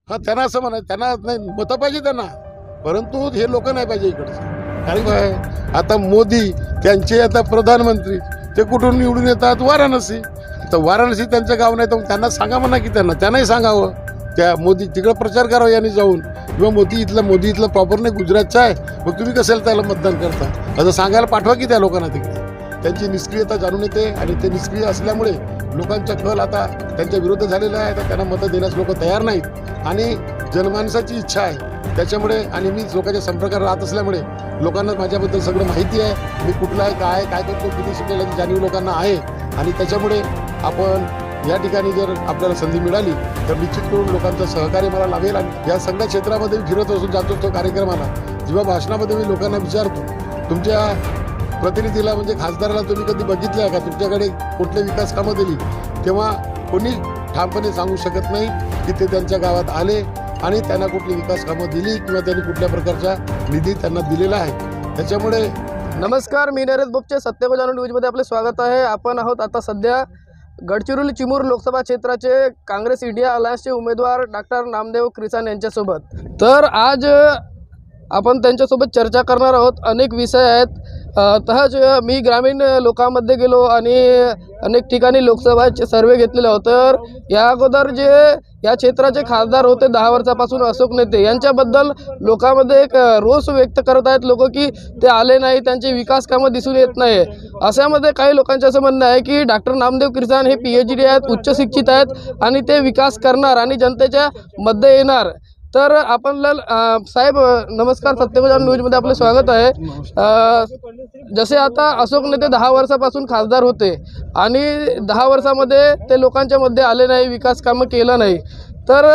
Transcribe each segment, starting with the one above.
हां, त्यांना असं म्हणा, त्यांना नाही मतं पाहिजे त्यांना, परंतु हे लोक नाही पाहिजे इकडचं. कारण काय आता मोदी त्यांचे आता प्रधानमंत्री ते कुठून निवडून येतात? वाराणसी. तर वाराणसी त्यांचं गाव नाही, तर त्यांना सांगा म्हणा की त्यांनाही सांगावं त्या मोदी तिकडं प्रचार करावा यांनी जाऊन, किंवा मोदी इथलं प्रॉपर नाही, गुजरातचा आहे, मग तुम्ही कशाला त्याला मतदान करता असं सांगायला पाठवा की त्या लोकांना तिकडे. त्यांची निष्क्रियता जाणून येते आणि ते निष्क्रिय असल्यामुळे लोकांचा कल आता त्यांच्या विरुद्ध झालेला आहे. तर त्यांना मतं देण्यास लोक तयार नाहीत आणि जनमानसाची इच्छा आहे त्याच्यामुळे, आणि मी लोकांच्या संपर्कात राहत असल्यामुळे लोकांना माझ्याबद्दल सगळं माहिती आहे. मी कुठला आहे, काय करतो, किती शिकलेल्याची जाणीव लोकांना आहे. आणि त्याच्यामुळे आपण या ठिकाणी जर आपल्याला संधी मिळाली तर निश्चित करून लोकांचं सहकार्य मला लाभेल. आणि या सगळ्या क्षेत्रामध्ये फिरत असून जातो तो कार्यक्रमाला, जेव्हा भाषणामध्ये मी लोकांना विचारतो तुमच्या प्रतिनिधीला म्हणजे खासदाराला तुम्ही कधी बघितलं आहे का, तुमच्याकडे कुठले विकास कामं दिली, तेव्हा कोणी ठामपणे सांगू शकत नाही की ते त्यांच्या गावात आले आणि त्यांना कुठली विकास कामं दिली किंवा त्यांनी कुठल्या प्रकारचा निधी त्यांना दिलेला आहे. त्याच्यामुळे नमस्कार, मी नरेश बोपचे, सत्य को जाणून न्यूजमध्ये आपले स्वागत आहे. आपण आहोत आता सध्या गडचिरोली चिमूर लोकसभा क्षेत्राचे काँग्रेस इंडिया अलायन्सचे उमेदवार डॉक्टर नामदेव क्रिसान यांच्यासोबत. तर आज आपण त्यांच्यासोबत चर्चा करणार आहोत. अनेक विषय आहेत. तहज मी ग्रामीण लोकांमध्ये गेलो आणि अनेक ठिकाणी लोकसभाचे सर्वे घेतलेले होते. तर या अगोदर जे या क्षेत्राचे खासदार होते 10 वर्षापासून अशोक नेते, यांच्याबद्दल लोकांमध्ये एक रोष व्यक्त करत आहेत लोक की ते आले नाही, त्यांचे विकास कामं दिसून येत नाही. अशामध्ये काही लोकांचं असं म्हणणं आहे की डॉक्टर नामदेव क्रिसान हे PhD आहेत, उच्च शिक्षित आहेत आणि ते विकास करणार आणि जनतेच्या मध्ये येणार. तर आपण साहेब नमस्कार, सत्य को जाणून न्यूजमध्ये आपले स्वागत आहे. जसे आता अशोक नेते 10 वर्षापासून खासदार होते आणि 10 वर्षामध्ये ते लोकांच्या मध्ये आले नाही, विकास कामं केलं नाही. तर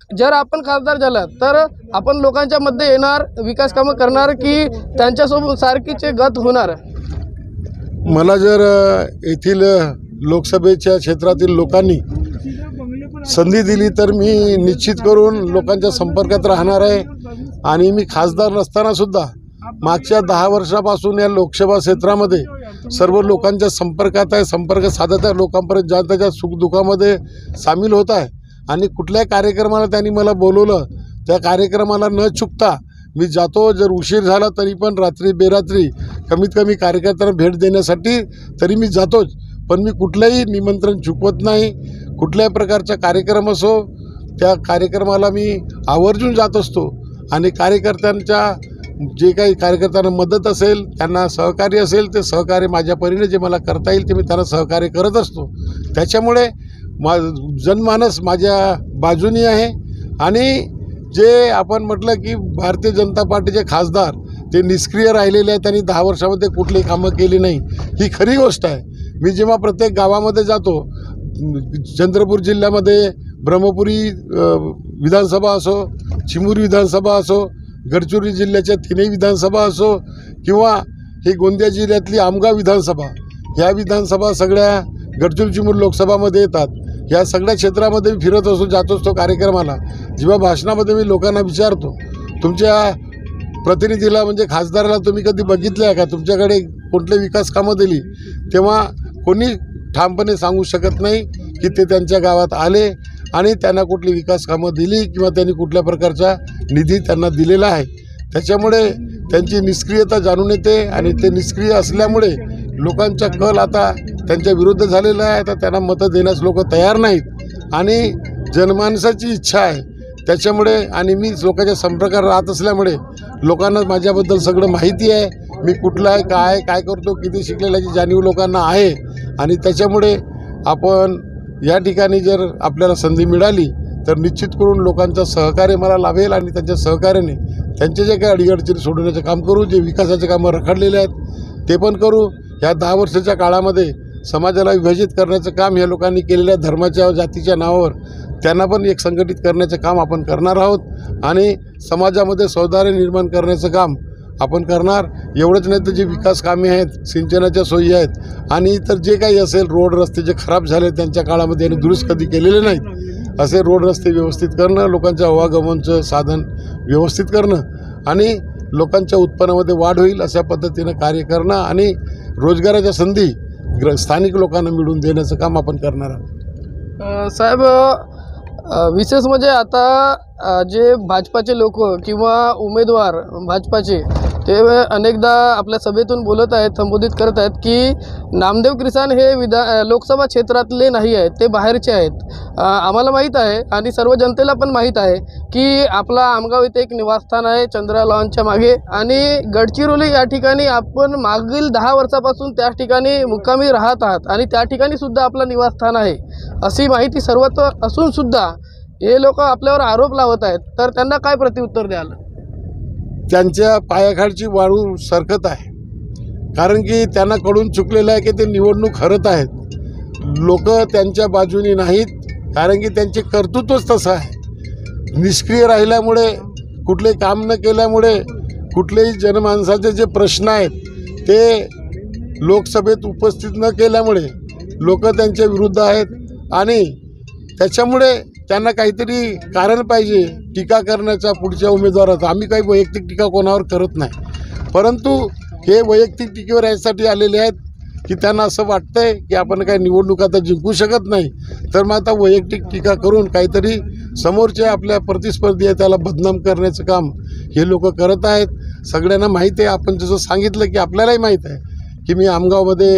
जर आपण खासदार झालात तर आपण लोकांच्या मध्ये येणार, विकास कामं करणार की त्यांच्यासोबत सारखीचे गत होणार? मला जर येथील लोकसभेच्या क्षेत्रातील लोकांनी संधी दिली तर मी निश्चित करून लोकांच्या संपर्कात राहणार आहे. आणि मी खासदार नसताना सुद्धा मागच्या 10 वर्षापासून या लोकसभा क्षेत्रामध्ये सर्व लोकांच्या संपर्कात आहे, संपर्क साधत आहे, लोकांपर्यंत जनतेच्या सुखदुःखामध्ये सामील होत आहे. आणि कुठल्याही कार्यक्रमाला त्यांनी मला बोलवलं, त्या कार्यक्रमाला न चुकता मी जातो. जर उशीर झाला तरी पण रात्री बेरात्री कमीत कमी कार्यकर्त्यांना भेट देण्यासाठी तरी मी जातोच. पण मी कुठलंही निमंत्रण चुकवत नाही. कुठल्याही प्रकारचा कार्यक्रम असो त्या कार्यक्रमाला मी आवर्जून जात असतो. आणि कार्यकर्त्यांच्या जे काही कार्यकर्त्यांना मदत असेल, त्यांना सहकार्य असेल, ते सहकार्य माझ्या परीने जे मला करता येईल ते मी त्यांना सहकार्य करत असतो. त्याच्यामुळे जनमानस माझ्या बाजूनी आहे. आणि जे आपण म्हटलं की भारतीय जनता पार्टीचे खासदार ते निष्क्रिय राहिलेले आहेत, त्यांनी 10 वर्षामध्ये कुठलीही कामं केली नाही, ही खरी गोष्ट आहे. मी जेव्हा प्रत्येक गावामध्ये जातो, चंद्रपूर जिल्ह्यामध्ये ब्रह्मपुरी विधानसभा असो, चिमूर विधानसभा असो, गडचिरोली जिल्ह्याच्या 3 विधानसभा असो, किंवा ही गोंदिया जिल्ह्यातली आमगाव विधानसभा, ह्या विधानसभा सगळ्या गडचिरोली चिमूर लोकसभामध्ये येतात. ह्या सगळ्या क्षेत्रामध्ये मी फिरत असतो, जातोच तो कार्यक्रमाला. जेव्हा भाषणामध्ये मी लोकांना विचारतो तुमच्या प्रतिनिधीला म्हणजे खासदाराला तुम्ही कधी बघितलं आहे का, तुमच्याकडे कुठले विकास कामं दिली, तेव्हा कोणी ठामपणे सांगू शकत नाही की ते त्यांच्या गावात आले आणि त्यांना कुठली विकास कामं दिली किंवा त्यांनी कुठल्या प्रकारचा निधी त्यांना दिलेला आहे. त्याच्यामुळे त्यांची निष्क्रियता जाणून येते आणि ते निष्क्रिय असल्यामुळे लोकांचा कल आता त्यांच्या विरुद्ध झालेला आहे. तर त्यांना मतं देण्यास लोक तयार नाहीत आणि जनमानसाची इच्छा आहे त्याच्यामुळे. आणि मी लोकांच्या संपर्कात राहत असल्यामुळे लोकांना माझ्याबद्दल सगळं माहिती आहे. मी कुठला आहे, काय करतो, किती शिकलेल्याची जाणीव लोकांना आहे. आणि त्याच्यामुळे आपण या ठिकाणी जर आपल्याला संधी मिळाली तर निश्चित करून लोकांचं सहकार्य मला लाभेल आणि त्यांच्या सहकार्याने त्यांचे जे काही अडीअडचणी सोडवण्याचं काम करू. जे विकासाचे कामं रखडलेले आहेत ते पण करू. ह्या 10 वर्षाच्या काळामध्ये समाजाला विभाजित करण्याचं काम ह्या लोकांनी केलेल्या धर्माच्या जातीच्या नावावर त्यांना पण एक संघटित करण्याचं काम आपण करणार आहोत. आणि समाजामध्ये सौहार्द निर्माण करण्याचं काम आपण करणार. एवढंच नाही तर जे विकास कामे आहेत, सिंचनाच्या सोयी आहेत आणि इतर जे काही असेल, रोड रस्ते जे खराब झाले त्यांच्या काळामध्ये यांनी दुरुस्त कधी केलेले नाहीत, असे रोड रस्ते व्यवस्थित करणं, लोकांच्या आवागमनचं साधन व्यवस्थित करणं आणि लोकांच्या उत्पन्नामध्ये वाढ होईल अशा पद्धतीनं कार्य करणं आणि रोजगाराच्या संधी स्थानिक लोकांना मिळवून देण्याचं काम आपण करणार आहोत. साहेब, विशेष म्हणजे आता जे भाजपाचे लोक किंवा उमेदवार भाजपाचे ते अनेकदा आपल्या सभेतून बोलत आहेत, संबोधित करत आहेत की नामदेव किसान हे लोकसभा क्षेत्रातले नाही आहेत, ते बाहेरचे आहेत। आम्हाला माहीत आहे आणि सर्व जनतेला पण माहीत आहे की आपला आमगाव इथे एक निवासस्थान आहे चंद्रा लॉनच्या मागे, आणि गडचिरोली या ठिकाणी आपण मागील 10 वर्षापासून त्या ठिकाणी मुक्कामी राहत आहात आणि त्या ठिकाणी सुद्धा आपलं निवासस्थान आहे अशी माहिती सर्वत्र असून सुद्धा हे लोक आपल्यावर आरोप लावत आहेत, तर त्यांना काय प्रत्युत्तर द्याल? त्यांच्या पायाखालची वाळू सरकत आहे, कारण की त्यांना कळून चुकलेलं आहे की ते निवडणूक हरत आहेत। लोक त्यांच्या बाजूने नाहीत, कारण की त्यांचे कर्तृत्वच तसं आहे। निष्क्रिय राहिल्यामुळे, कुठले काम न केल्यामुळे, कुठलेही जनमानसाचे जे प्रश्न आहेत ते लोकसभेत उपस्थित न केल्यामुळे लोक त्यांच्या विरुद्ध आहेत आणि त्याच्यामुळे त्यांना काहीतरी कारण पाहिजे टीका करण्याचा पुढच्या उमेदवाराचा। आम्ही काही वैयक्तिक टीका कोणावर करत नाही, परंतु हे वैयक्तिक टीकेवर यासाठी आलेले आहेत की त्यांना असं वाटतंय की आपण काही निवडणूक आता जिंकू शकत नाही, तर मग आता वैयक्तिक टीका करून काहीतरी समोरचे आपल्या प्रतिस्पर्धी आहे त्याला बदनाम करण्याचं काम हे लोक करत आहेत। सगळ्यांना माहीत आहे, आपण जसं सांगितलं की आपल्यालाही माहीत आहे की मी आमगावमध्ये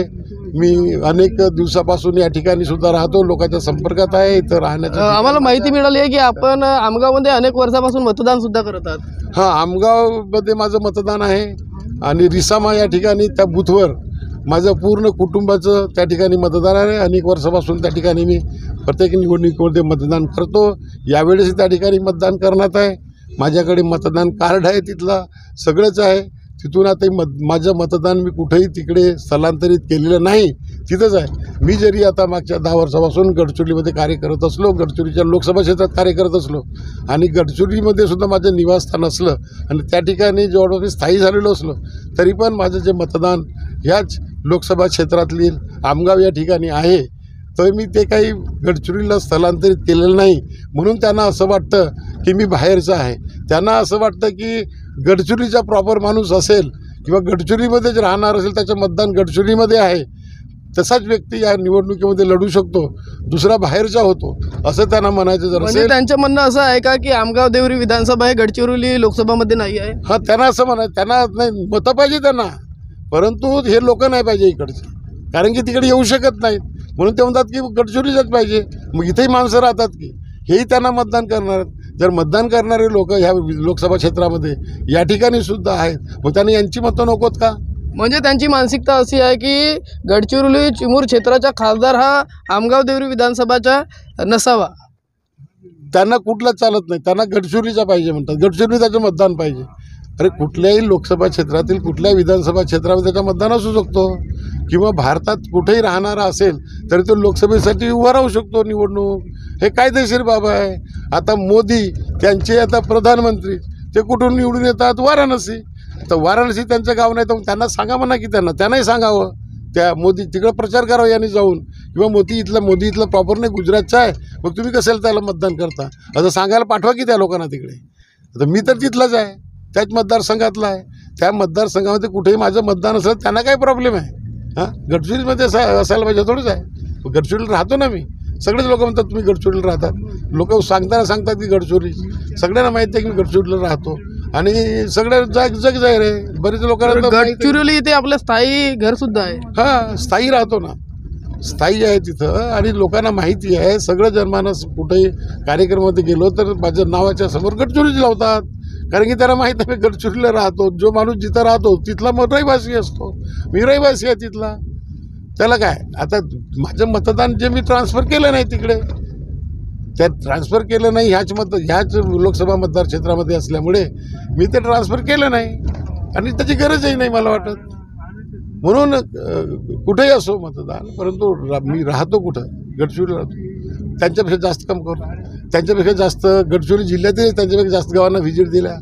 अनेक दिवसापासून या ठिकाणी सुद्धा राहतो, लोकांच्या संपर्कात आहे, इथं राहण्याचं आम्हाला माहिती मिळाली आहे की आपण आमगावमध्ये अनेक वर्षापासून मतदान सुद्धा करत आहात। हां, आमगावमध्ये माझं मतदान आहे आणि रिसामा या ठिकाणी त्या बूथवर माझं पूर्ण कुटुंबाचं त्या ठिकाणी मतदान आहे। अनेक वर्षापासून त्या ठिकाणी मी प्रत्येक निवडणुकीमध्ये मतदान करतो, यावेळेस त्या ठिकाणी मतदान करण्यात आहे। माझ्याकडे मतदान कार्ड आहे, तिथला सगळंच आहे। तिथून आता माझं मतदान मी कुठेही तिकडे स्थलांतरित केलेलं नाही, तिथंच आहे। मी जरी आता मागच्या 10 वर्षापासून गडचिरोलीमध्ये कार्य करत असलो, गडचिरोलीच्या लोकसभा क्षेत्रात कार्य करत असलो आणि गडचिरोलीमध्ये सुद्धा माझं निवासस्थान असलं आणि त्या ठिकाणी जवळपास मी स्थायी झालेलो असलो, तरी पण माझं जे मतदान ह्याच लोकसभा क्षेत्रातली आमगाव या ठिकाणी आहे, तर मी ते काही गडचिरोलीला स्थलांतरित केलेलं नाही। म्हणून त्यांना असं वाटतं की मी बाहेरचं आहे। त्यांना असं वाटतं की गडचिरोलीचा प्रॉपर माणूस असेल किंवा गडचिरोलीमध्येच राहणार असेल, त्याचं मतदान गडचिरोलीमध्ये आहे, तसाच व्यक्ती या निवडणुकीमध्ये लढू शकतो, दुसरा बाहेरचा होतो, असं त्यांना म्हणायचं जर म्हणजे असेल। त्यांचं म्हणणं असं आहे का की आमगाव देवरी विधानसभा हे गडचिरोली लोकसभामध्ये नाही आहे? हां, त्यांना असं म्हणायचं, त्यांना नाही मतं पाहिजे त्यांना, परंतु हे लोक नाही पाहिजे इकडचे, कारण की तिकडे येऊ शकत नाहीत, म्हणून ते म्हणतात की गडचिरोलीच पाहिजे। मग इथेही माणसं राहतात की हेही त्यांना मतदान करणार। जर मतदान करणारे लोक ह्या लोकसभा क्षेत्रामध्ये या ठिकाणी सुद्धा आहेत, मग त्यांनी यांची मतं नकोत का? म्हणजे त्यांची मानसिकता अशी आहे की गडचिरोली चिमूर क्षेत्राचा खासदार हा आमगाव देवरी विधानसभाचा नसावा। त्यांना कुठलंच चालत नाही, त्यांना गडचिरोलीचा पाहिजे म्हणतात, गडचिरोली त्याचं मतदान पाहिजे। अरे कुठल्याही लोकसभा क्षेत्रातील कुठल्याही विधानसभा क्षेत्रामध्ये त्याचं मतदान असू शकतो, किंवा भारतात कुठेही राहणारा असेल तरी तो लोकसभेसाठी उभा राहू शकतो निवडणूक, हे कायदेशीर बाब आहे। आता मोदी त्यांचे आता प्रधानमंत्री ते कुठून निवडून येतात? वाराणसी। तर वाराणसी त्यांचं गाव नाही, तर त्यांना सांगा म्हणा की त्यांनाही सांगावं, त्या मोदी तिकडं प्रचार करावा यांनी जाऊन, किंवा मोदी इथला प्रॉपर नाही गुजरातचा आहे, मग तुम्ही कशाला त्याला मतदान करता असं सांगायला पाठवा की त्या लोकांना तिकडे। आता मी तर तिथलाच आहे, त्याच मतदारसंघातला आहे, त्या मतदारसंघामध्ये कुठेही माझं मतदान असलं त्यांना काय प्रॉब्लेम आहे? हां, गडचिरोलीमध्ये असायला पाहिजे थोडंच आहे, गडचिरोलीला राहतो ना मी। सगळेच लोक म्हणतात तुम्ही गडचिरोलीला राहतात, लोक सांगतात की गडचिरोली, सगळ्यांना माहिती आहे की मी गडचिरोलीला राहतो आणि सगळ्या जग जाहीर आहे, बरेच लोकांना गडचिरोली इथे आपलं स्थायी घर सुद्धा आहे। हां, स्थायी राहतो ना, स्थायी आहे तिथं, आणि लोकांना माहिती आहे। सगळं जनमानस कुठेही कार्यक्रमामध्ये गेलो तर माझ्या नावाच्या समोर गडचिरोली लावतात, कारण की त्यांना माहीत आहे मी गडचिरोलीला राहतो। जो माणूस जिथं राहतो तिथला मग रहिवासी असतो, मी रहिवासी आहे तिथला, त्याला काय? आता माझं मतदान जे मी ट्रान्सफर केलं नाही तिकडे, त्या ट्रान्सफर केलं नाही ह्याच लोकसभा मतदार क्षेत्रामध्ये असल्यामुळे मी ते ट्रान्सफर केलं नाही आणि त्याची गरजही नाही मला वाटत। म्हणून कुठेही असो मतदान, परंतु मी राहतो कुठं? गडचिरोलीला राहतो, त्यांच्यापेक्षा जास्त काम करतो, त्यांच्यापेक्षा जास्त गडचिरोली जिल्ह्यातील त्यांच्यापेक्षा जास्त गावांना व्हिजिट दिल्या,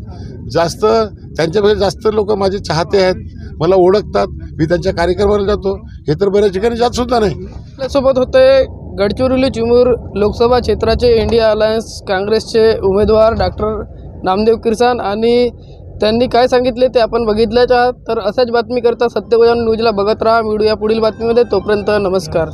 त्यांच्यापेक्षा जास्त लोक माझे चाहते आहेत, मला ओळखतात, मी त्यांच्या कार्यक्रमाला जातो, हे तर बऱ्याच ठिकाणी जात सुद्धा नाही। आपल्यासोबत होते गडचिरोली चिमूर लोकसभा क्षेत्राचे इंडिया अलायन्स काँग्रेसचे उमेदवार डॉक्टर नामदेव किसान, आणि त्यांनी काय सांगितले ते आपण बघितल्याच आहात। तर अशाच बातमी करता सत्यगोजान न्यूजला बघत राहा, मिळूया पुढील बातमीमध्ये, तोपर्यंत नमस्कार।